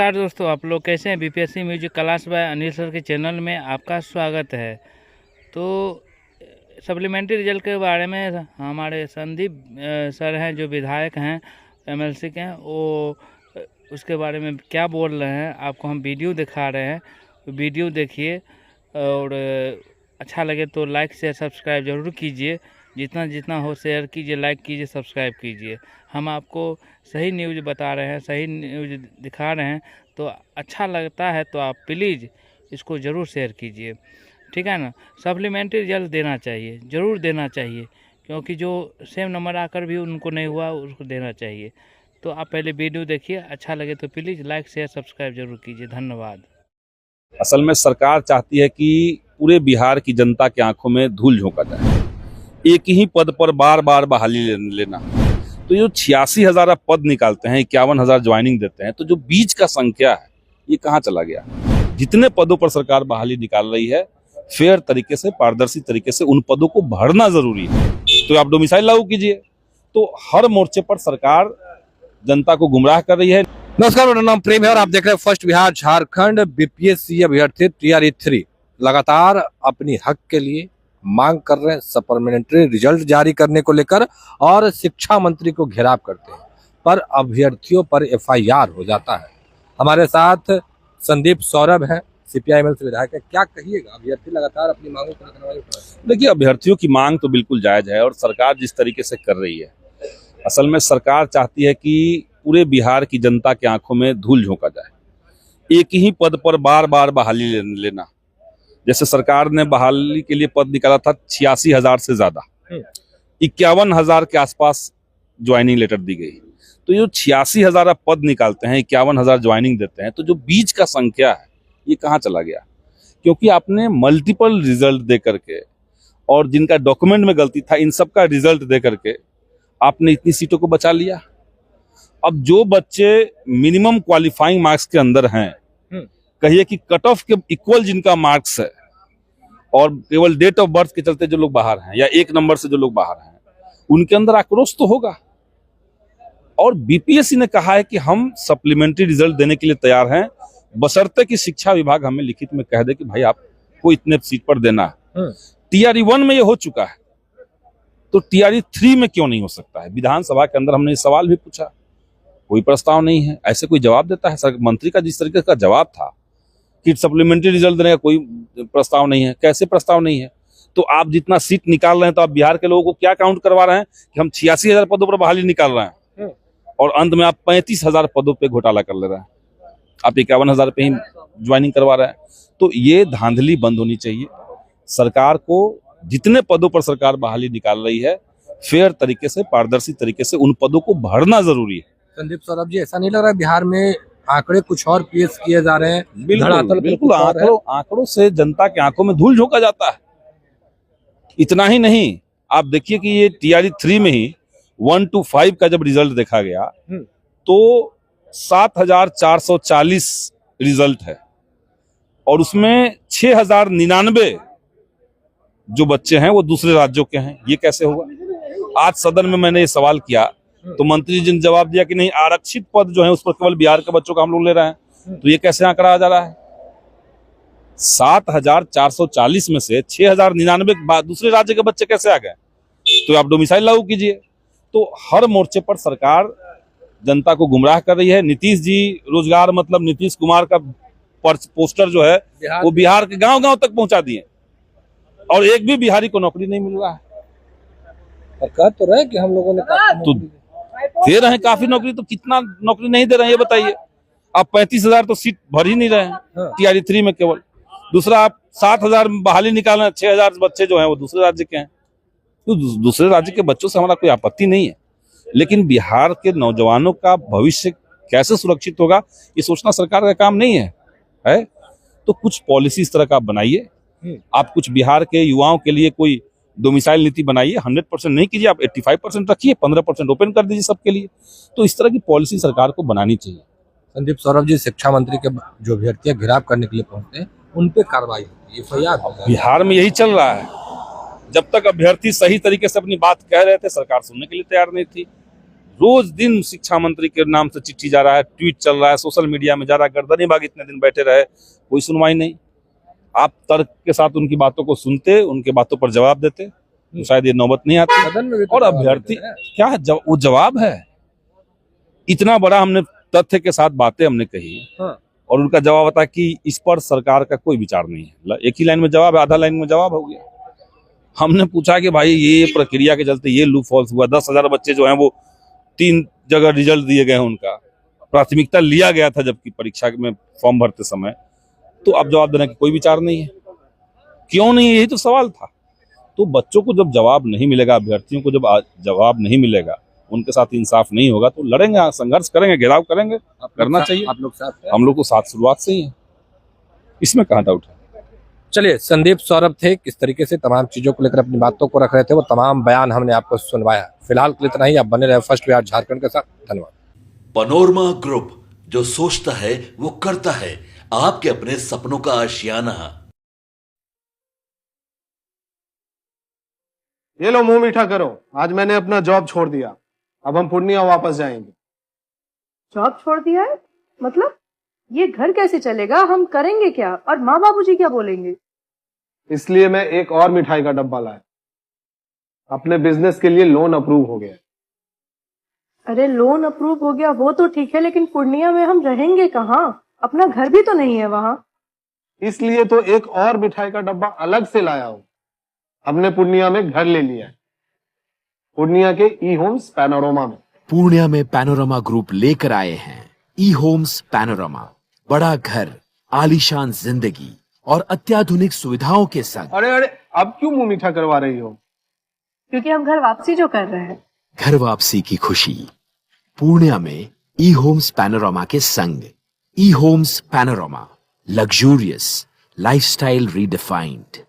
नमस्कार दोस्तों, आप लोग कैसे हैं। BPSC music class by Anil sir के चैनल में आपका स्वागत है। तो सप्लीमेंट्री रिजल्ट के बारे में हमारे संदीप सर हैं, जो विधायक हैं, एमएलसी के हैं, वो उसके बारे में क्या बोल रहे हैं आपको हम वीडियो दिखा रहे हैं। वीडियो देखिए और अच्छा लगे तो लाइक शेयर सब्सक्राइब ज़रूर कीजिए। जितना जितना हो शेयर कीजिए, लाइक कीजिए, सब्सक्राइब कीजिए। हम आपको सही न्यूज़ बता रहे हैं, सही न्यूज़ दिखा रहे हैं। तो अच्छा लगता है तो आप प्लीज़ इसको ज़रूर शेयर कीजिए, ठीक है ना। सप्लीमेंट्री रिजल्ट देना चाहिए, ज़रूर देना चाहिए, क्योंकि जो सेम नंबर आकर भी उनको नहीं हुआ उसको देना चाहिए। तो आप पहले वीडियो देखिए, अच्छा लगे तो प्लीज़ लाइक शेयर सब्सक्राइब ज़रूर कीजिए। धन्यवाद। असल में सरकार चाहती है कि पूरे बिहार की जनता की आंखों में धूल झोंका जाए, एक ही पद पर बार बार बहाली लेना। तो जो 86,000 आप पद निकालते हैं, 51,000 ज्वाइनिंग देते हैं, तो जो बीच का संख्या है ये कहाँ चला गया। जितने पदों पर सरकार बहाली निकाल रही है, फेयर तरीके से, पारदर्शी तरीके से उन पदों को भरना जरूरी है। तो आप डोमिसाइल लागू कीजिए। तो हर मोर्चे पर सरकार जनता को गुमराह कर रही है। नमस्कार, मेरा नाम प्रेम है और आप देख रहे हैं फर्स्ट बिहार झारखंड। बीपीएससी अभ्यर्थी TRE 3 लगातार अपनी हक के लिए मांग कर रहे हैं, सप्लीमेंट्री रिजल्ट जारी करने को लेकर, और शिक्षा मंत्री को घेराव करते हैं, पर अभ्यर्थियों पर FIR हो जाता है। हमारे साथ संदीप सौरभ हैं, CPI-ML से विधायक है। क्या कहिएगा, अभ्यर्थी लगातार अपनी मांगों को रखने वाले? देखिए, अभ्यर्थियों की मांग तो बिल्कुल जायज है, और सरकार जिस तरीके से कर रही है, असल में सरकार चाहती है कि पूरे बिहार की जनता की आंखों में धूल झोंका जाए, एक ही पद पर बार बार बहाली लेना। जैसे सरकार ने बहाली के लिए पद निकाला था 86,000 से ज्यादा, 51,000 के आसपास ज्वाइनिंग लेटर दी गई। तो जो 86,000 आप पद निकालते हैं, 51,000 ज्वाइनिंग देते हैं, तो जो बीच का संख्या है ये कहाँ चला गया। क्योंकि आपने मल्टीपल रिजल्ट दे करके, और जिनका डॉक्यूमेंट में गलती था, इन सब का रिजल्ट दे करके आपने इतनी सीटों को बचा लिया। अब जो बच्चे मिनिमम क्वालिफाइंग मार्क्स के अंदर हैं, कहिए कि कट ऑफ के इक्वल जिनका मार्क्स है, और केवल डेट ऑफ बर्थ के चलते जो लोग बाहर हैं, या एक नंबर से जो लोग बाहर हैं, उनके अंदर आक्रोश तो होगा। और बीपीएससी ने कहा है कि हम सप्लीमेंट्री रिजल्ट देने के लिए तैयार हैं, बशर्ते कि शिक्षा विभाग हमें लिखित में कह दे कि भाई आपको इतने सीट पर देना है। TRE 1 में ये हो चुका है, तो TRE 3 में क्यों नहीं हो सकता है। विधानसभा के अंदर हमने ये सवाल भी पूछा, कोई प्रस्ताव नहीं है। ऐसे कोई जवाब देता है? मंत्री का जिस तरीके का जवाब था कि सप्लीमेंट्री रिजल्ट देने का कोई प्रस्ताव नहीं है। कैसे प्रस्ताव नहीं है? तो आप जितना सीट निकाल रहे हैं, तो आप बिहार के लोगों को क्या काउंट करवा रहे हैं कि हम 86,000 पदों पर बहाली निकाल रहे हैं, और अंत में आप 35,000 पदों पे घोटाला कर ले रहे हैं। आप 51,000 पे ही ज्वाइनिंग करवा रहे हैं। तो ये धांधली बंद होनी चाहिए। सरकार को जितने पदों पर सरकार बहाली निकाल रही है, फेयर तरीके से, पारदर्शी तरीके से उन पदों को भरना जरूरी है। संदीप सौरभ जी, ऐसा नहीं लग रहा है बिहार में आंकड़े कुछ और पेश किए जा रहे हैं? बिल्कुल आंकड़ों से जनता की आंखों में धूल झोंका जाता है। इतना ही नहीं, आप देखिए कि ये TRE 3 में ही 1 to 5 का जब रिजल्ट देखा गया, तो 7,440 रिजल्ट है, और उसमें 6,099 जो बच्चे हैं वो दूसरे राज्यों के हैं। ये कैसे होगा? आज सदन में मैंने ये सवाल किया, तो मंत्री जी ने जवाब दिया कि नहीं, आरक्षित पद जो है उस पर केवल बिहार के बच्चों का हम लोग ले रहे हैं। तो ये कैसे आंकड़ा आ जा रहा है? 7,440 में से 6,099 दूसरे राज्य के बच्चे कैसे आ गए? तो आप डोमिसाइल लागू कीजिए। तो हर मोर्चे पर सरकार जनता को गुमराह कर रही है। नीतीश जी रोजगार, मतलब नीतीश कुमार का पोस्टर जो है वो बिहार के गांव गांव तक पहुंचा दिए, और एक भी बिहारी को नौकरी नहीं मिल रहा है। कह तो रहे कि हम लोगों ने तो दे रहे हैं काफी नौकरी, तो कितना नौकरी नहीं दे रहे हैं ये बताइए। आप 35,000 तो सीट भर ही नहीं रहे हैं TRE 3 में केवल। दूसरा, आप 7,000 बहाली निकाल रहे हैं, 6,000 बच्चे जो हैं वो दूसरे राज्य के हैं। तो दूसरे राज्य के बच्चों से हमारा कोई आपत्ति नहीं है, लेकिन बिहार के नौजवानों का भविष्य कैसे सुरक्षित होगा, ये सोचना सरकार का काम नहीं है। तो कुछ पॉलिसी इस तरह का आप बनाइए। आप कुछ बिहार के युवाओं के लिए कोई डोमिसाइल नीति बनाइए। 100% नहीं कीजिए, आप 85% रखिए, 15% ओपन कर दीजिए सबके लिए। तो इस तरह की पॉलिसी सरकार को बनानी चाहिए। संदीप सौरभ जी, शिक्षा मंत्री के जो अभ्यर्थी घेराव करने के लिए पहुंचते हैं, उन पे कार्रवाई होती है, FIR होता है। बिहार में यही चल रहा है। जब तक अभ्यर्थी सही तरीके से अपनी बात कह रहे थे, सरकार सुनने के लिए तैयार नहीं थी। रोज दिन शिक्षा मंत्री के नाम से चिट्ठी जा रहा है, ट्वीट चल रहा है, सोशल मीडिया में जा रहा है, गर्दनीबाग इतने दिन बैठे रहे, कोई सुनवाई नहीं। आप तर्क के साथ उनकी बातों को सुनते, उनके बातों पर जवाब देते तो शायद ये नौबत नहीं आती। सदन में भी तो और जवाब अभ्यर्थी देते हैं। क्या वो जवाब है? इतना बड़ा हमने तथ्य के साथ बातें हमने कही हाँ। और उनका जवाब था कि इस पर सरकार का कोई विचार नहीं है। एक ही लाइन में जवाब है, आधा लाइन में जवाब हो गया। हमने पूछा कि भाई ये प्रक्रिया के चलते ये लूप हॉल्स हुआ, 10,000 बच्चे जो हैं वो 3 जगह रिजल्ट दिए गए हैं, उनका प्राथमिकता लिया गया था जबकि परीक्षा में फॉर्म भरते समय, तो अब जवाब देने का कोई विचार नहीं है। क्यों नहीं है, यही तो सवाल था। तो बच्चों को जब जवाब नहीं मिलेगा, अभ्यर्थियों को जब जवाब नहीं मिलेगा, उनके साथ इंसाफ नहीं होगा तो लड़ेंगे, संघर्ष करेंगे, घेराव करेंगे, करना चाहिए। आप लोग साथ हैं? हम लोग को साथ शुरुआत से ही है, इसमें कहाँ डाउट है। चलिए, संदीप सौरभ थे, किस तरीके से तमाम चीजों को लेकर अपनी बातों को रख रहे थे, वो तमाम बयान हमने आपको सुनवाया। फिलहाल के लिए इतना ही। आप बने रहे फर्स्ट बिहार झारखंड के साथ। धन्यवाद। पनोरमा ग्रुप, जो सोचता है वो करता है। आपके अपने सपनों का आशियाना। ये लो, मुंह मीठा करो। आज मैंने अपना जॉब छोड़ दिया, अब हम पूर्णिया वापस जाएंगे। जॉब छोड़ दिया है? मतलब ये घर कैसे चलेगा? हम करेंगे क्या? और माँ बाबूजी क्या बोलेंगे? इसलिए मैं एक और मिठाई का डब्बा लाया। अपने बिजनेस के लिए लोन अप्रूव हो गया। अरे लोन अप्रूव हो गया वो तो ठीक है, लेकिन पूर्णिया में हम रहेंगे कहाँ? अपना घर भी तो नहीं है वहाँ। इसलिए तो एक और मिठाई का डब्बा अलग से लाया हूं। हमने पूर्णिया में घर ले लिया है, पूर्णिया के ई होम्स पैनोरमा में। पूर्णिया में पैनोरमा ग्रुप लेकर आए हैं ई होम्स पैनोरमा। बड़ा घर, आलीशान जिंदगी और अत्याधुनिक सुविधाओं के संग। अरे अरे, अब क्यों मुंह मीठा करवा रही हो? क्योंकि हम घर वापसी जो कर रहे हैं। घर वापसी की खुशी पूर्णिया में ई होम्स पैनोरमा के संग। E homes panorama, luxurious lifestyle redefined.